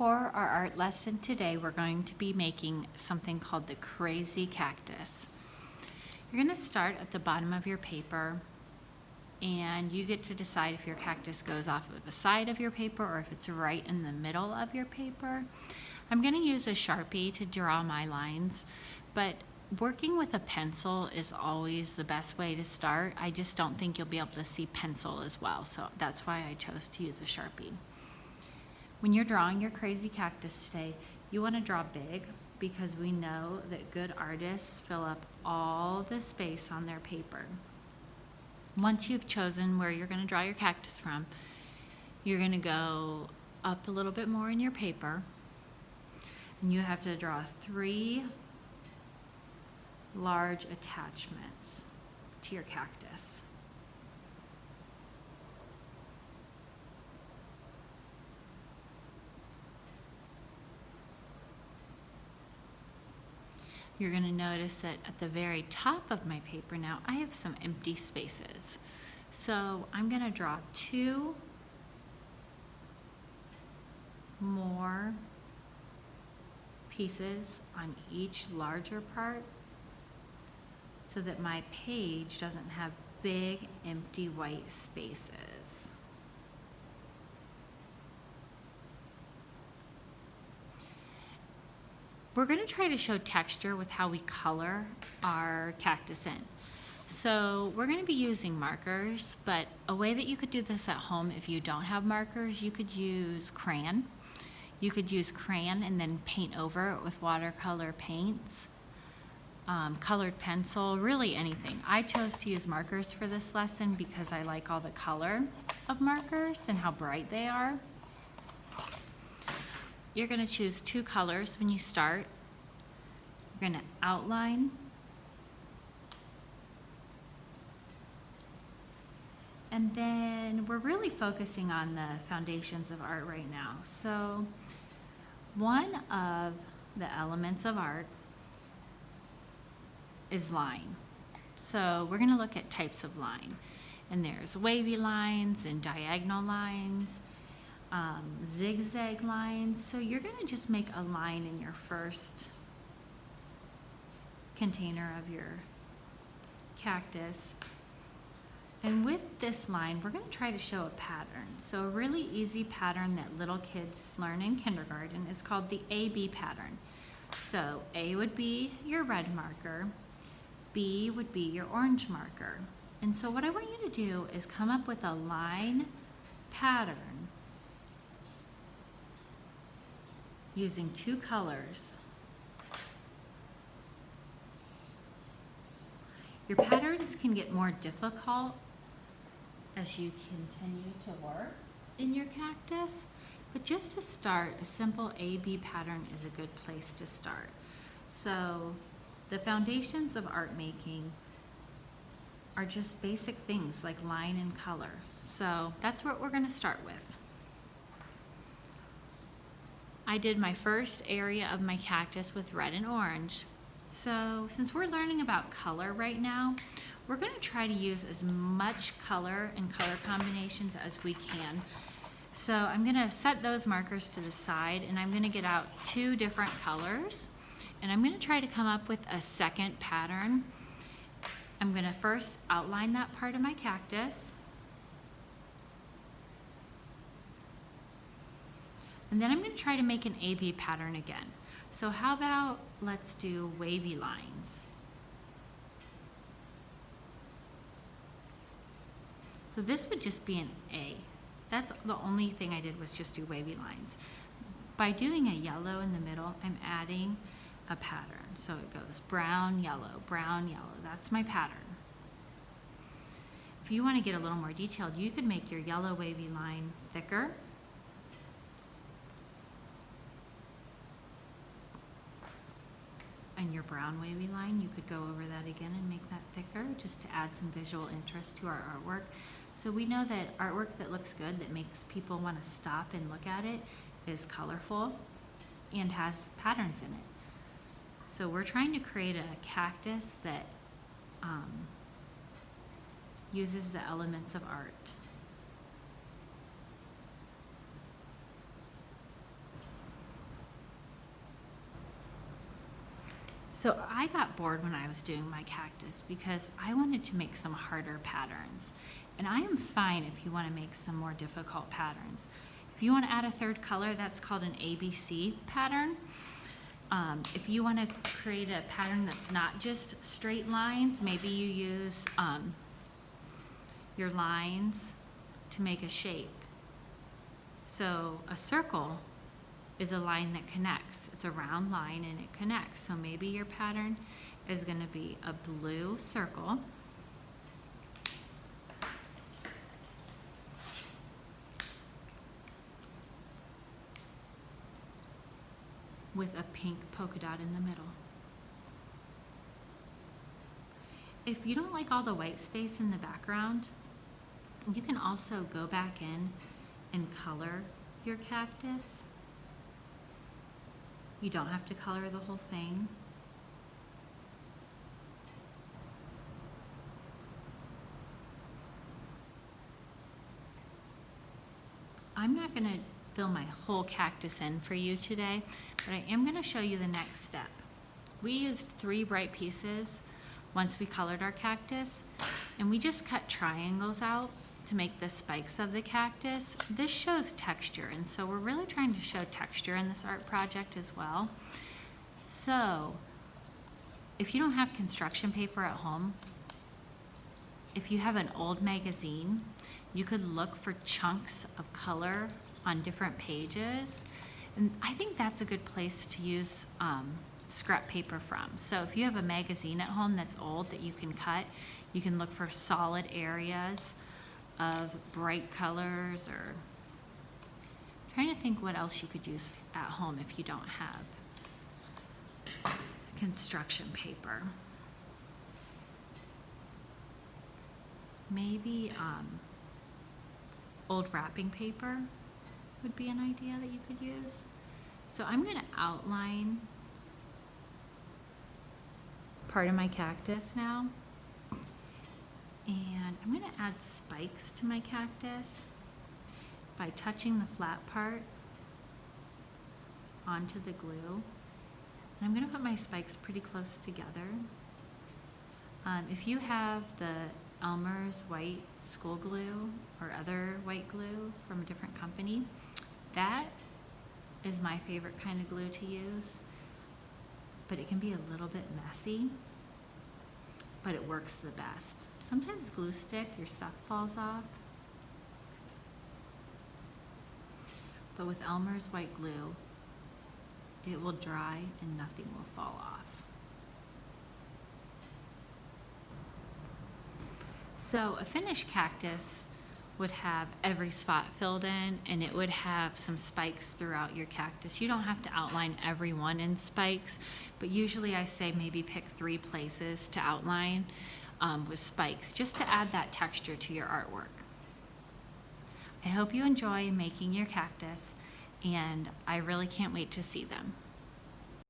For our art lesson today, we're going to be making something called the crazy cactus. You're going to start at the bottom of your paper, and you get to decide if your cactus goes off of the side of your paper or if it's right in the middle of your paper. I'm going to use a Sharpie to draw my lines, but working with a pencil is always the best way to start. I just don't think you'll be able to see pencil as well, so that's why I chose to use a Sharpie. When you're drawing your crazy cactus today, you want to draw big because we know that good artists fill up all the space on their paper. Once you've chosen where you're going to draw your cactus from, you're going to go up a little bit more in your paper, and you have to draw 3 large attachments to your cactus. You're going to notice that at the very top of my paper now, I have some empty spaces. So I'm going to draw 2 more pieces on each larger part so that my page doesn't have big empty white spaces. We're going to try to show texture with how we color our cactus in. So we're going to be using markers, but a way that you could do this at home if you don't have markers, you could use crayon. You could use crayon and then paint over it with watercolor paints, colored pencil, really anything. I chose to use markers for this lesson because I like all the color of markers and how bright they are. You're going to choose 2 colors when you start. You're going to outline, and then we're really focusing on the foundations of art right now. So one of the elements of art is line. So we're going to look at types of line, and there's wavy lines and diagonal lines, zigzag lines. So you're going to just make a line in your first container of your cactus. And with this line, we're going to try to show a pattern. So a really easy pattern that little kids learn in kindergarten is called the A-B pattern. So A would be your red marker, B would be your orange marker. And so what I want you to do is come up with a line pattern using 2 colors. Your patterns can get more difficult as you continue to work in your cactus, but just to start, a simple A-B pattern is a good place to start. So the foundations of art making are just basic things like line and color. So that's what we're going to start with. I did my first area of my cactus with red and orange. So since we're learning about color right now, we're going to try to use as much color and color combinations as we can. So I'm going to set those markers to the side, and I'm going to get out 2 different colors, and I'm going to try to come up with a second pattern. I'm going to first outline that part of my cactus, and then I'm going to try to make an A-B pattern again. So how about let's do wavy lines. So this would just be an A. That's the only thing I did was just do wavy lines. By doing a yellow in the middle, I'm adding a pattern. So it goes brown, yellow, brown, yellow. That's my pattern. If you want to get a little more detailed, you could make your yellow wavy line thicker. And your brown wavy line, you could go over that again and make that thicker just to add some visual interest to our artwork. So we know that artwork that looks good, that makes people want to stop and look at it, is colorful and has patterns in it. So we're trying to create a cactus that uses the elements of art. So I got bored when I was doing my cactus because I wanted to make some harder patterns. And I am fine if you want to make some more difficult patterns. If you want to add a third color, that's called an ABC pattern. If you want to create a pattern that's not just straight lines, maybe you use your lines to make a shape. So a circle is a line that connects. It's a round line and it connects. So maybe your pattern is going to be a blue circle with a pink polka dot in the middle. If you don't like all the white space in the background, you can also go back in and color your cactus. You don't have to color the whole thing. I'm not going to fill my whole cactus in for you today, but I am going to show you the next step. We used 3 bright pieces once we colored our cactus, and we just cut triangles out to make the spikes of the cactus. This shows texture, and so we're really trying to show texture in this art project as well. So if you don't have construction paper at home, if you have an old magazine, you could look for chunks of color on different pages, and I think that's a good place to use scrap paper from. So if you have a magazine at home that's old that you can cut, you can look for solid areas of bright colors, or I'm trying to think what else you could use at home if you don't have construction paper. Maybe old wrapping paper would be an idea that you could use. So I'm going to outline part of my cactus now. And I'm going to add spikes to my cactus by touching the flat part onto the glue. And I'm going to put my spikes pretty close together. If you have the Elmer's white school glue or other white glue from a different company, that is my favorite kind of glue to use. But it can be a little bit messy, but it works the best. Sometimes glue stick, your stuff falls off. But with Elmer's white glue, it will dry and nothing will fall off. So a finished cactus would have every spot filled in, and it would have some spikes throughout your cactus. You don't have to outline every one in spikes, but usually I say maybe pick 3 places to outline with spikes, just to add that texture to your artwork. I hope you enjoy making your cactus, and I really can't wait to see them.